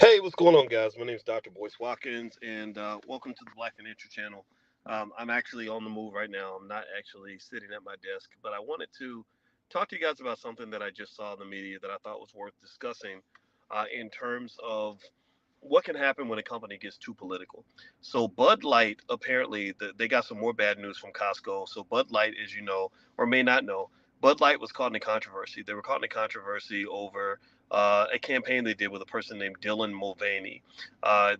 Hey, what's going on, guys? My name is Dr. Boyce Watkins, and welcome to the Black Financial Channel. I'm actually on the move right now. I'm not actually sitting at my desk, but I wanted to talk to you guys about something that I just saw in the media that I thought was worth discussing in terms of what can happen when a company gets too political. So, Bud Light, apparently, they got some more bad news from Costco. So, Bud Light, as you know, or may not know, Bud Light was caught in a controversy. They were caught in a controversy over a campaign they did with a person named Dylan Mulvaney,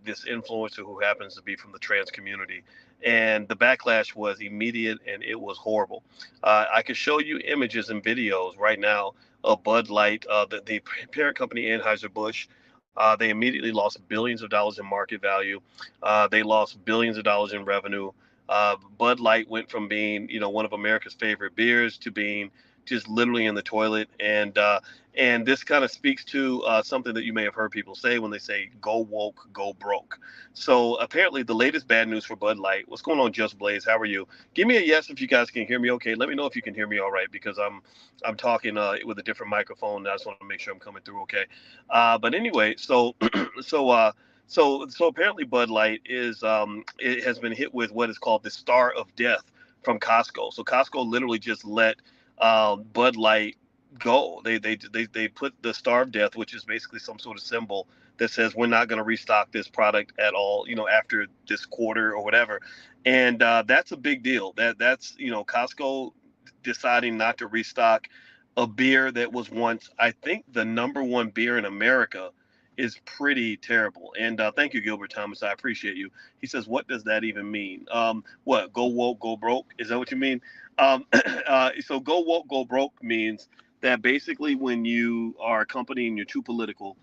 this influencer who happens to be from the trans community. And the backlash was immediate and it was horrible. I could show you images and videos right now of Bud Light, the parent company Anheuser-Busch. They immediately lost billions of dollars in market value. They lost billions of dollars in revenue. Bud Light went from being, one of America's favorite beers to being just literally in the toilet. And this kind of speaks to something that you may have heard people say when they say "go woke, go broke." So apparently, the latest bad news for Bud Light. What's going on, Just Blaze? How are you? Give me a yes if you guys can hear me. Okay, let me know if you can hear me all right because I'm talking with a different microphone. I just want to make sure I'm coming through okay. But anyway, so so apparently Bud Light is it has been hit with what is called the Star of Death from Costco. So Costco literally just let Bud Light go. They put the Star of Death, which is basically some sort of symbol that says we're not going to restock this product at all, after this quarter or whatever. And that's a big deal. That's Costco deciding not to restock a beer that was once, I think, the number one beer in America is pretty terrible. And thank you, Gilbert Thomas. I appreciate you. He says, "What does that even mean? What go woke, go broke? Is that what you mean?" So go woke, go broke means that basically when you are a company and you're too political,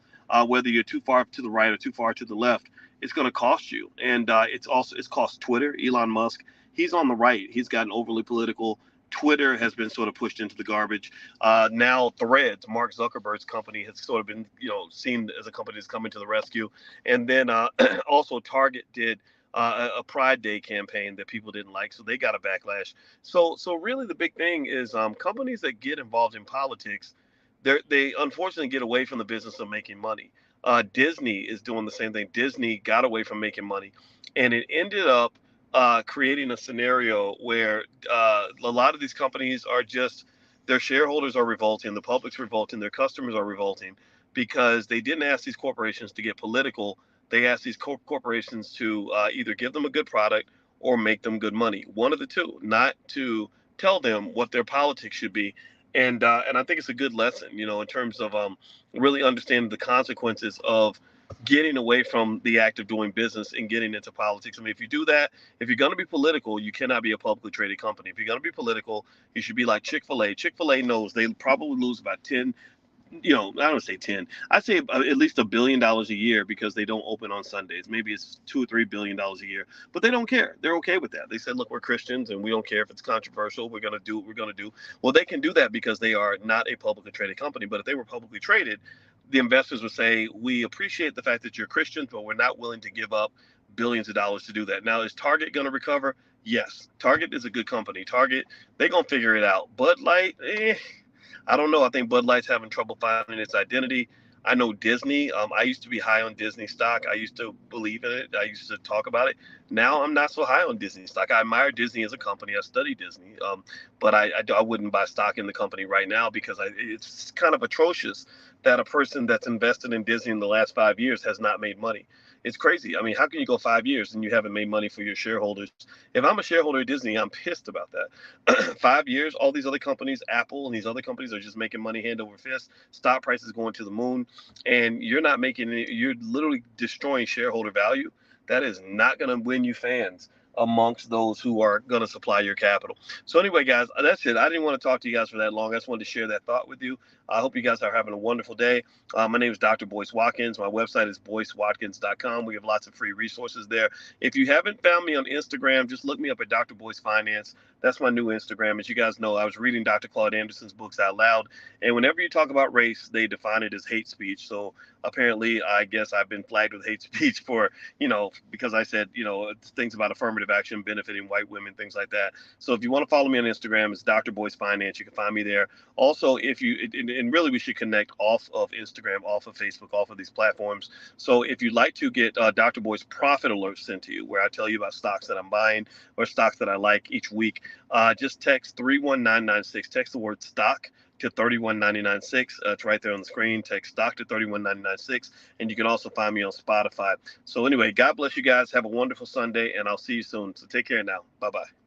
whether you're too far to the right or too far to the left, it's going to cost you. And it's cost Twitter, Elon Musk. He's on the right. He's gotten overly political. Twitter has been sort of pushed into the garbage. Now Threads, Mark Zuckerberg's company, has sort of been seen as a company that's coming to the rescue. And then also Target did a Pride Day campaign that people didn't like, so they got a backlash. So really, the big thing is companies that get involved in politics, they unfortunately get away from the business of making money. Disney is doing the same thing. Disney got away from making money, and it ended up creating a scenario where a lot of these companies are just their shareholders are revolting, the public's revolting, their customers are revolting because they didn't ask these corporations to get political. They asked these corporations to either give them a good product or make them good money. One of the two, not to tell them what their politics should be. And I think it's a good lesson, in terms of really understanding the consequences of getting away from the act of doing business and getting into politics. I mean, if you do that, if you're going to be political, you cannot be a publicly traded company. If you're going to be political, you should be like Chick-fil-A. Chick-fil-A knows they probably lose about 10, I don't say 10. I'd say at least $1 billion a year because they don't open on Sundays. Maybe it's $2 or $3 billion a year, but they don't care. They're okay with that. They said, look, we're Christians and we don't care if it's controversial. We're going to do what we're going to do. Well, they can do that because they are not a publicly traded company. But if they were publicly traded, the investors would say, we appreciate the fact that you're Christians, but we're not willing to give up billions of dollars to do that. Now, is Target going to recover? Yes. Target is a good company. Target, they're going to figure it out. Bud Light, I don't know. I think Bud Light's having trouble finding its identity. I know Disney. I used to be high on Disney stock. I used to believe in it. I used to talk about it. Now I'm not so high on Disney stock. I admire Disney as a company. I study Disney, but I wouldn't buy stock in the company right now because it's kind of atrocious that a person that's invested in Disney in the last 5 years has not made money. It's crazy. I mean, how can you go 5 years and you haven't made money for your shareholders? If I'm a shareholder of Disney, I'm pissed about that. 5 years, all these other companies, Apple and these other companies are just making money hand over fist. Stock prices going to the moon, and you're not making it. You're literally destroying shareholder value. That is not going to win you fans amongst those who are going to supply your capital. So anyway, guys, that's it. I didn't want to talk to you guys for that long. I just wanted to share that thought with you. I hope you guys are having a wonderful day. My name is Dr. Boyce Watkins. My website is boycewatkins.com. We have lots of free resources there. If you haven't found me on Instagram, just look me up at Dr. Boyce Finance. That's my new Instagram. As you guys know, I was reading Dr. Claude Anderson's books out loud. And whenever you talk about race, they define it as hate speech. So apparently, I guess I've been flagged with hate speech for, because I said, things about affirmative action benefiting white women, things like that. So if you want to follow me on Instagram, it's Dr. Boyce Finance. You can find me there. Also, if you, and really we should connect off of Instagram, off of Facebook, off of these platforms. So if you'd like to get Dr. Boy's profit alerts sent to you, where I tell you about stocks that I'm buying or stocks that I like each week, just text 31996. Text the word stock to 31996. It's right there on the screen. Text stock to 31996. And you can also find me on Spotify. So anyway, God bless you guys. Have a wonderful Sunday, and I'll see you soon. So take care now. Bye-bye.